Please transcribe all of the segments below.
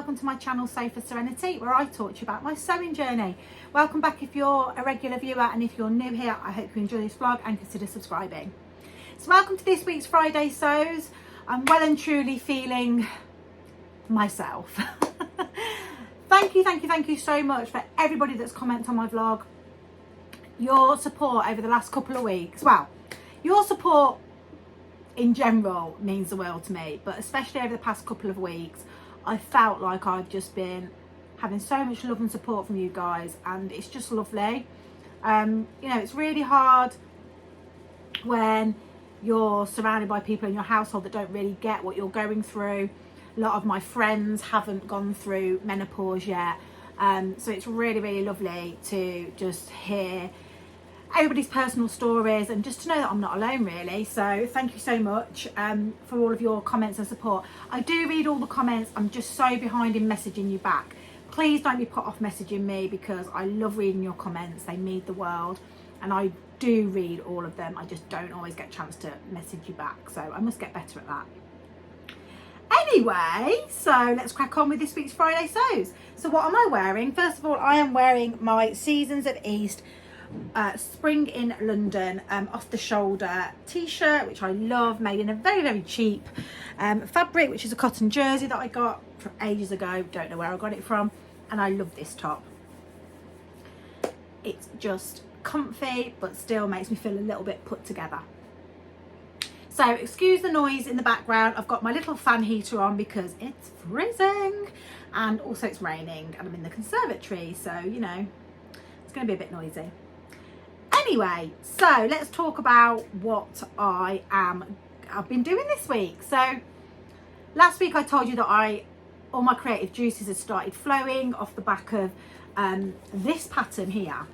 welcome to my channel Sofa Serenity, where I talk to you about my sewing journey. Welcome back if you're a regular viewer, and if you're new here, I hope you enjoy this vlog and consider subscribing. So welcome to this week's Friday sews. I'm well and truly feeling myself. Thank you so much for everybody that's commented on my vlog. Your support over the last couple of weeks, well, your support in general means the world to me, but especially over the past couple of weeks, I felt like I've just been having so much love and support from you guys, and it's just lovely. You know, it's really hard when you're surrounded by people in your household that don't really get what you're going through. A lot of my friends haven't gone through menopause yet, so it's really lovely to just hear everybody's personal stories and just to know that I'm not alone, really. So thank you so much for all of your comments and support. I do read all the comments. I'm just so behind in messaging you back. Please don't be put off messaging me, because I love reading your comments. They mean the world, and I do read all of them. I just don't always get a chance to message you back, so I must get better at that. Anyway, so let's crack on with this week's Friday sews. So what am I wearing? First of all, I am wearing my Seasons of East Spring in London off the shoulder t-shirt, which I love, made in a very cheap fabric, which is a cotton jersey that I got from ages ago. Don't know where I got it from, and I love this top. It's just comfy, but still makes me feel a little bit put together. So excuse the noise in the background. I've got my little fan heater on because it's freezing, and also it's raining, and I'm in the conservatory, so you know it's going to be a bit noisy. Anyway, so let's talk about what I've been doing this week. So last week I told you that all my creative juices had started flowing off the back of this pattern here.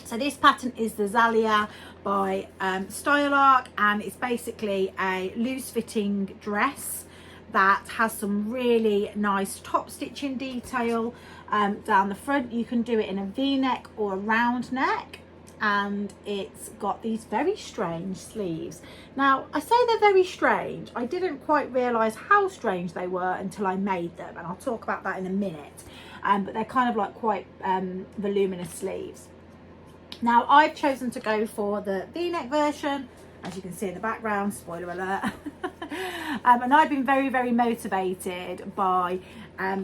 So this pattern is the Zalia by Style Arc, and it's basically a loose fitting dress that has some really nice top stitching detail down the front. You can do it in a V-neck or a round neck, and it's got these very strange sleeves. Now I say they're very strange. I didn't quite realise how strange they were until I made them, and I'll talk about that in a minute. But they're kind of like quite voluminous sleeves. Now I've chosen to go for the V-neck version, as you can see in the background, spoiler alert. And I've been very motivated by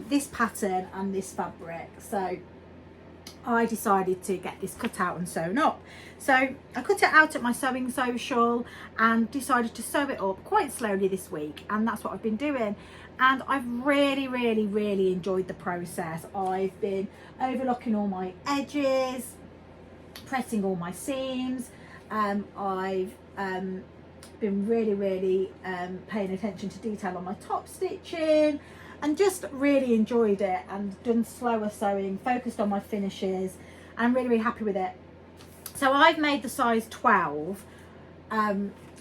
this pattern and this fabric, so I decided to get this cut out and sewn up. So I cut it out at my sewing social and decided to sew it up quite slowly this week, and that's what I've been doing, and I've really enjoyed the process. I've been overlocking all my edges, pressing all my seams. I've been really paying attention to detail on my top stitching, and just really enjoyed it, and done slower sewing, focused on my finishes. I'm really happy with it. So I've made the size 12.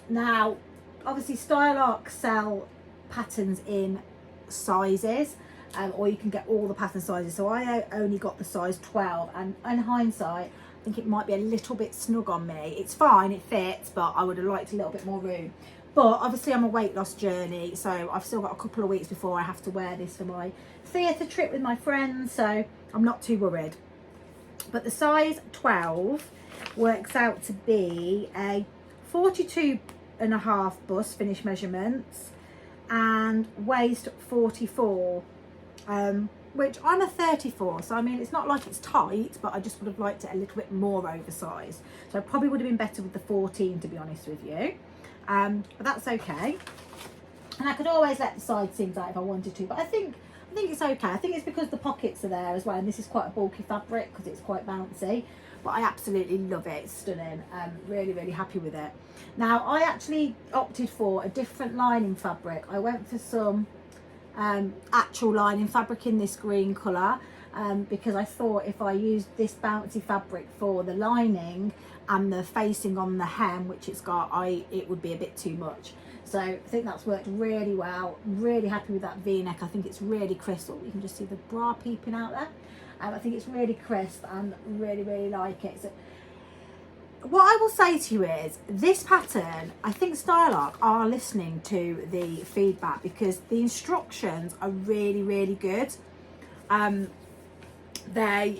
Now obviously Style Arc sell patterns in sizes, or you can get all the pattern sizes. So I only got the size 12, and in hindsight I think it might be a little bit snug on me. It's fine, it fits, but I would have liked a little bit more room. But obviously I'm a weight loss journey, so I've still got a couple of weeks before I have to wear this for my theatre trip with my friends, so I'm not too worried. But the size 12 works out to be a 42.5 bust finish measurements and waist 44, which I'm a 34, so I mean it's not like it's tight, but I just would have liked it a little bit more oversized. So I probably would have been better with the 14, to be honest with you. But that's okay, and I could always let the side seams out if I wanted to, but I think it's okay. I think it's because the pockets are there as well, and this is quite a bulky fabric because it's quite bouncy, but I absolutely love it. It's stunning. Really happy with it. Now I actually opted for a different lining fabric. I went for some actual lining fabric in this green colour, because I thought if I used this bouncy fabric for the lining and the facing on the hem, which it's got, it would be a bit too much. So I think that's worked really well. Really happy with that V-neck. I think it's really crisp. You can just see the bra peeping out there. I think it's really crisp and really like it. So what I will say to you is this pattern, I think Style Arc are listening to the feedback because the instructions are really, really good. They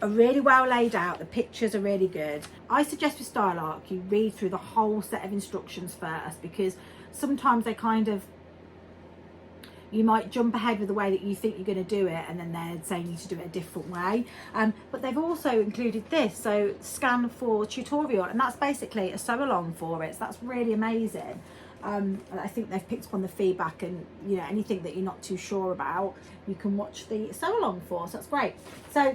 are really well laid out. The pictures are really good. I suggest with Style Arc you read through the whole set of instructions first, because sometimes they kind of, you might jump ahead with the way that you think you're going to do it, and then they're saying you to do it a different way. But they've also included this, so scan for tutorial, and that's basically a sew along for it. So that's really amazing. I think they've picked up on the feedback, and you know, anything that you're not too sure about, you can watch the sew along for. So that's great. So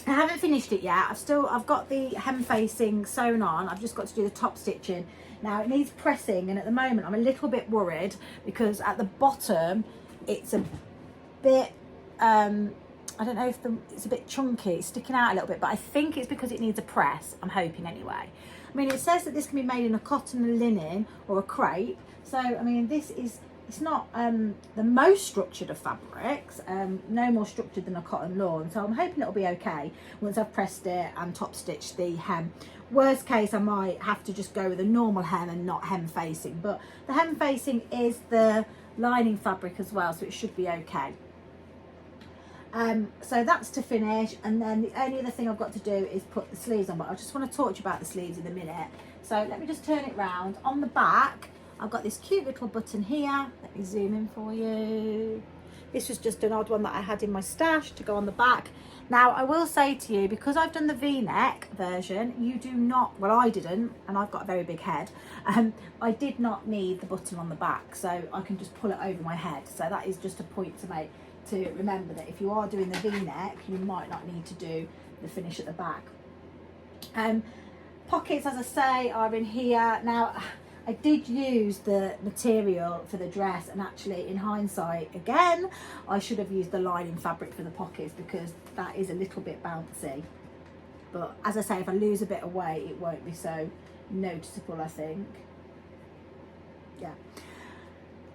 I haven't finished it yet. I've got the hem facing sewn on. I've just got to do the top stitching. Now it needs pressing, and at the moment I'm a little bit worried because at the bottom it's a bit, I don't know if it's a bit chunky, it's sticking out a little bit, but I think it's because it needs a press. I'm hoping anyway. I mean, it says that this can be made in a cotton, a linen, or a crepe. So I mean, it's not the most structured of fabrics, no more structured than a cotton lawn, so I'm hoping it'll be okay once I've pressed it and top stitched the hem. Worst case, I might have to just go with a normal hem and not hem facing, but the hem facing is the lining fabric as well, so it should be okay. So that's to finish, and then the only other thing I've got to do is put the sleeves on, but I just want to talk to you about the sleeves in a minute. So let me just turn it round. On the back I've got this cute little button here. Let me zoom in for you. This was just an odd one that I had in my stash to go on the back. Now I will say to you, because I've done the V-neck version, you do not, well I didn't, and I've got a very big head, I did not need the button on the back, so I can just pull it over my head. So that is just a point to make, to remember that if you are doing the V-neck, you might not need to do the finish at the back. Pockets, as I say, are in here. Now I did use the material for the dress, and actually in hindsight again I should have used the lining fabric for the pockets because that is a little bit bouncy, but as I say, if I lose a bit of weight it won't be so noticeable, I think. Yeah.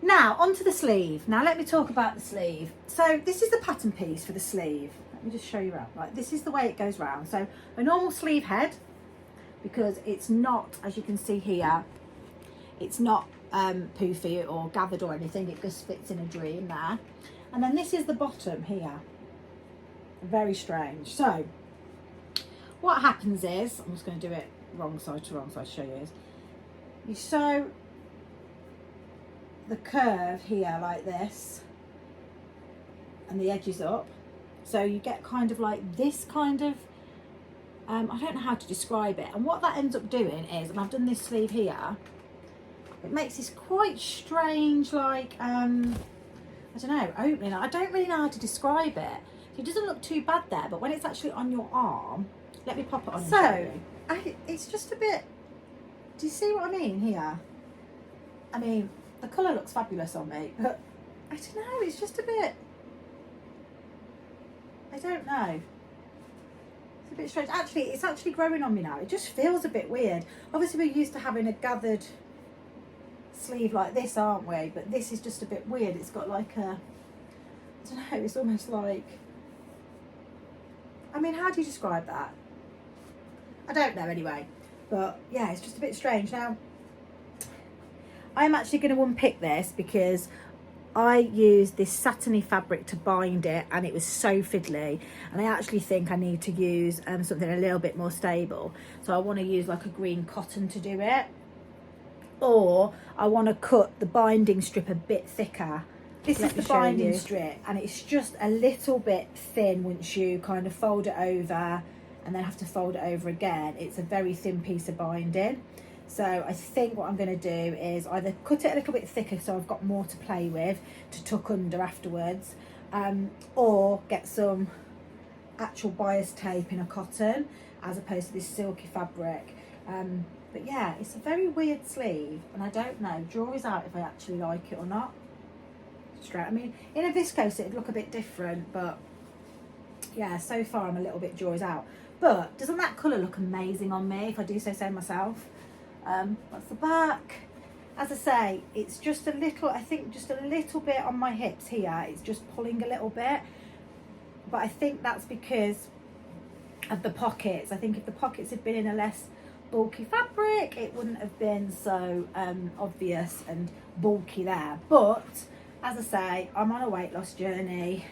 Now onto the sleeve. Now let me talk about the sleeve. So this is the pattern piece for the sleeve. Let me just show you around. Right, this is the way it goes round. So a normal sleeve head, because it's not, as you can see here, it's not poofy or gathered or anything, it just fits in a dream there. And then this is the bottom here. Very strange. So what happens is, I'm just going to do it wrong side to show you, is you sew the curve here like this and the edges up, so you get kind of like this kind of, I don't know how to describe it, and what that ends up doing is, and I've done this sleeve here, it makes this quite strange, like, I don't know, opening. I don't really know how to describe it. It doesn't look too bad there, but when it's actually on your arm, let me pop it on. So, it's just a bit, do you see what I mean here? I mean, the colour looks fabulous on me, but I don't know, it's just a bit, I don't know. It's a bit strange. Actually, it's actually growing on me now. It just feels a bit weird. Obviously, we're used to having a gathered sleeve like this, aren't we? But this is just a bit weird. It's got like a, I don't know, it's almost like, I mean, how do you describe that? I don't know anyway, but yeah, it's just a bit strange. Now I'm actually going to unpick this because I used this satiny fabric to bind it and it was so fiddly, and I actually think I need to use something a little bit more stable. So I want to use like a green cotton to do it, or I want to cut the binding strip a bit thicker. This is the binding strip, and it's just a little bit thin once you kind of fold it over and then have to fold it over again. It's a very thin piece of binding. So I think what I'm going to do is either cut it a little bit thicker so I've got more to play with to tuck under afterwards, or get some actual bias tape in a cotton as opposed to this silky fabric. But yeah, it's a very weird sleeve, and I don't know, jury's out if I actually like it or not. Straight, I mean, in a viscose it'd look a bit different, but yeah, so far I'm a little bit jury's out. But doesn't that colour look amazing on me, if I do say myself? That's the back. As I say, it's just a little, I think just a little bit on my hips here, it's just pulling a little bit, but I think that's because of the pockets. I think if the pockets had been in a less bulky fabric, it wouldn't have been so obvious and bulky there. But as I say, I'm on a weight loss journey.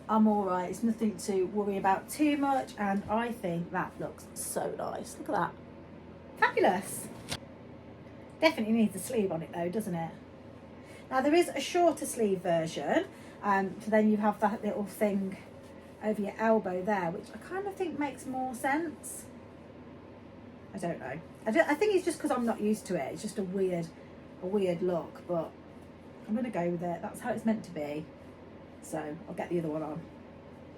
I'm all right. It's nothing to worry about too much, and I think that looks so nice. Look at that. Fabulous. Definitely needs a sleeve on it though, doesn't it? Now there is a shorter sleeve version, so then you have that little thing over your elbow there, which I kind of think makes more sense. I don't know. I think it's just because I'm not used to it. It's just a weird look, but I'm gonna go with it. That's how it's meant to be. So I'll get the other one on.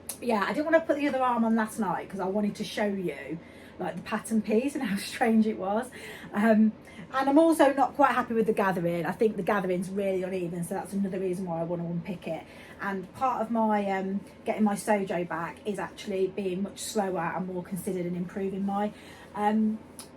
But yeah, I didn't want to put the other arm on last night because I wanted to show you like the pattern piece and how strange it was. And I'm also not quite happy with the gathering. I think the gathering's really uneven, so that's another reason why I want to unpick it. And part of my getting my sojo back is actually being much slower and more considered and improving my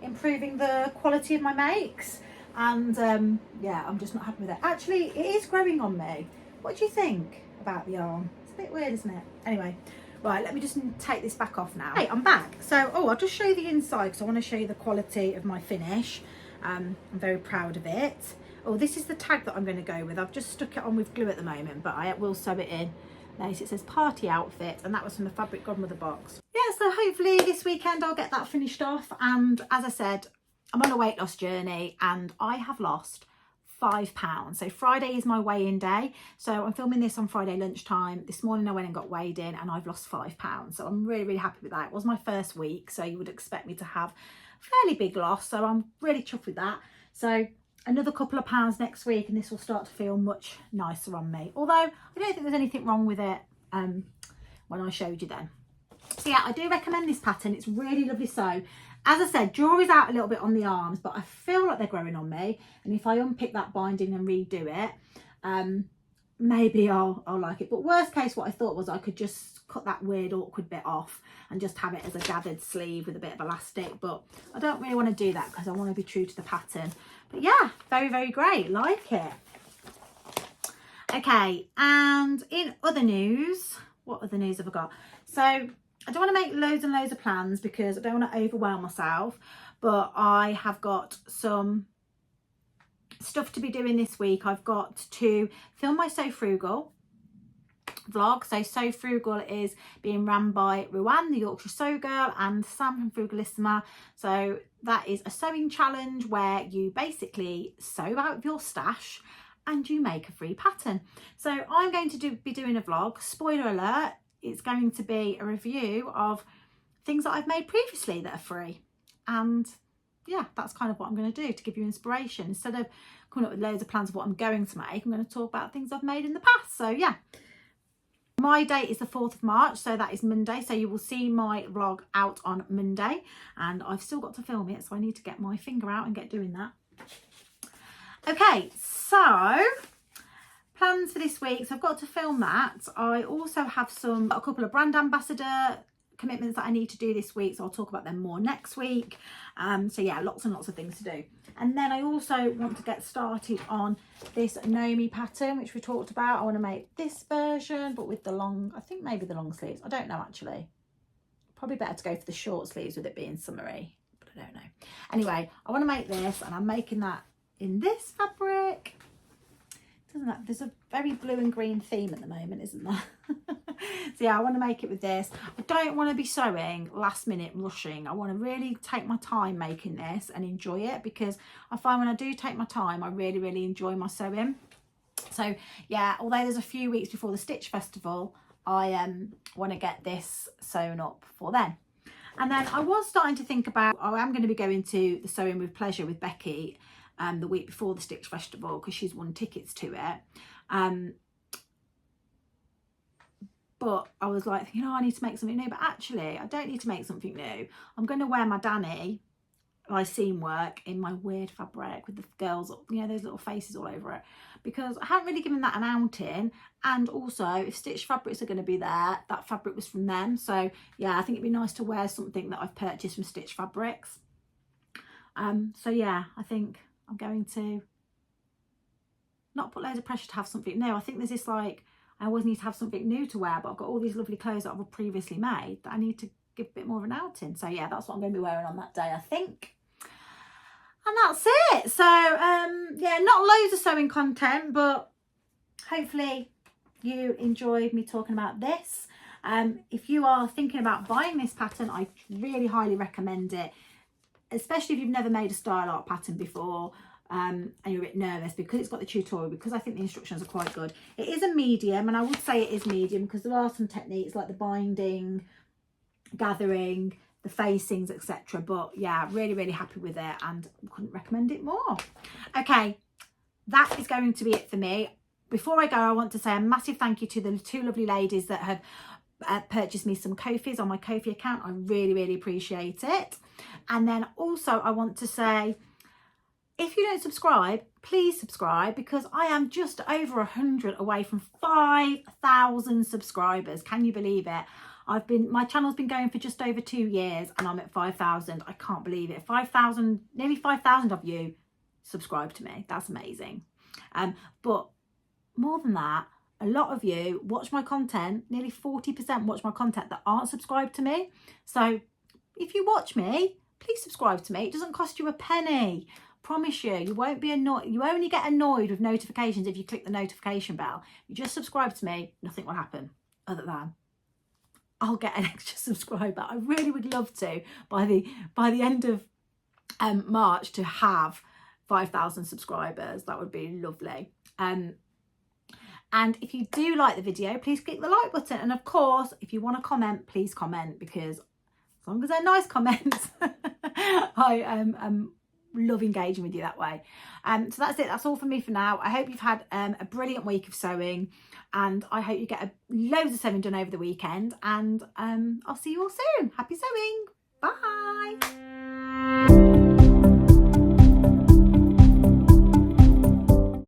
improving the quality of my makes. And yeah, I'm just not happy with it. Actually, it is growing on me. What do you think about the arm? It's a bit weird, isn't it? Anyway, right, let me just take this back off now. Hey, I'm back. So, I'll just show you the inside because I want to show you the quality of my finish. I'm very proud of it. Oh, this is the tag that I'm going to go with. I've just stuck it on with glue at the moment, but I will sew it in. Nice. It says party outfit, and that was from the Fabric Godmother box. Yeah, so hopefully this weekend I'll get that finished off. And as I said, I'm on a weight loss journey and I have lost £5. So Friday is my weigh-in day. So I'm filming this on Friday lunchtime. This morning I went and got weighed in and I've lost £5. So I'm really, really happy with that. It was my first week, so you would expect me to have a fairly big loss. So I'm really chuffed with that. So another couple of pounds next week and this will start to feel much nicer on me. Although I don't think there's anything wrong with it when I showed you then. So yeah, I do recommend this pattern. It's really lovely sew. As I said, draw is out a little bit on the arms, but I feel like they're growing on me. And if I unpick that binding and redo it, maybe I'll like it. But worst case, what I thought was I could just cut that weird awkward bit off and just have it as a gathered sleeve with a bit of elastic. But I don't really want to do that because I want to be true to the pattern. But yeah, very, very great. Like it. Okay, and in other news, what other news have I got? So I don't want to make loads and loads of plans because I don't want to overwhelm myself, but I have got some stuff to be doing this week. I've got to film my So Frugal vlog. So So Frugal is being run by Ruan, the Yorkshire Sew Girl, and Sam from Frugalissima. So that is a sewing challenge where you basically sew out your stash and you make a free pattern. So I'm going to be doing a vlog. Spoiler alert, it's going to be a review of things that I've made previously that are free. And yeah, that's kind of what I'm going to do to give you inspiration. Instead of coming up with loads of plans of what I'm going to make, I'm going to talk about things I've made in the past. So yeah, my date is the 4th of March, so that is Monday. So you will see my vlog out on Monday, and I've still got to film it, so I need to get my finger out and get doing that. Okay, so plans for this week. So I've got to film that. I also have a couple of brand ambassador commitments that I need to do this week, so I'll talk about them more next week. So yeah, lots and lots of things to do. And then I also want to get started on this Nomi pattern, which we talked about. I want to make this version, but with the long, I think maybe the long sleeves. I don't know actually. Probably better to go for the short sleeves with it being summery, but I don't know. Anyway, I want to make this, and I'm making that in this fabric. Doesn't that, there's a very blue and green theme at the moment, isn't there? So yeah, I want to make it with this. I don't want to be sewing last minute rushing. I want to really take my time making this and enjoy it, because I find when I do take my time, I really, really enjoy my sewing. So yeah, although there's a few weeks before the Stitch Festival, I want to get this sewn up for then. And then I was starting to think about, I am going to be going to the Sewing with Pleasure with Becky the week before the Stitch Festival, because she's won tickets to it. But I was like thinking, oh, I need to make something new. But actually, I don't need to make something new. I'm going to wear my Danny, my seam work, in my weird fabric with the girls, you know, those little faces all over it. Because I haven't really given that an outing. And also, if Stitch fabrics are going to be there, that fabric was from them. So yeah, I think it'd be nice to wear something that I've purchased from Stitch Fabrics. So yeah, I think I'm going to not put loads of pressure to have something new. I think there's this, like, I always need to have something new to wear, but I've got all these lovely clothes that I've previously made that I need to give a bit more of an outing. So yeah, that's what I'm going to be wearing on that day, I think. And that's it. So yeah, not loads of sewing content, but hopefully you enjoyed me talking about this. If you are thinking about buying this pattern, I really highly recommend it, especially if you've never made a style art pattern before, and you're a bit nervous, because it's got the tutorial, because I think the instructions are quite good. It is a medium, and I would say it is medium because there are some techniques like the binding, gathering, the facings, etc. But yeah, really happy with it and couldn't recommend it more. Okay, that is going to be it for me. Before I go, I want to say a massive thank you to the two lovely ladies that have purchased me some Ko-fis on my Ko-fi account. I really appreciate it. And then also I want to say, if you don't subscribe, please subscribe, because I am just over 100 away from 5,000 subscribers. Can you believe it? My channel's been going for just over 2 years and I'm at 5,000. I can't believe it. 5,000, nearly 5,000 of you subscribe to me. That's amazing. But more than that, a lot of you watch my content, nearly 40% watch my content that aren't subscribed to me. So if you watch me, please subscribe to me. It doesn't cost you a penny. Promise you, you won't be annoyed. You only get annoyed with notifications if you click the notification bell. You just subscribe to me, nothing will happen other than I'll get an extra subscriber. I really would love to, by the end of March, to have 5,000 subscribers. That would be lovely. And if you do like the video, please click the like button. And of course, if you want to comment, please comment, because as long as they're nice comments, I love engaging with you that way. So that's it. That's all from me for now. I hope you've had a brilliant week of sewing, and I hope you get loads of sewing done over the weekend, and I'll see you all soon. Happy sewing.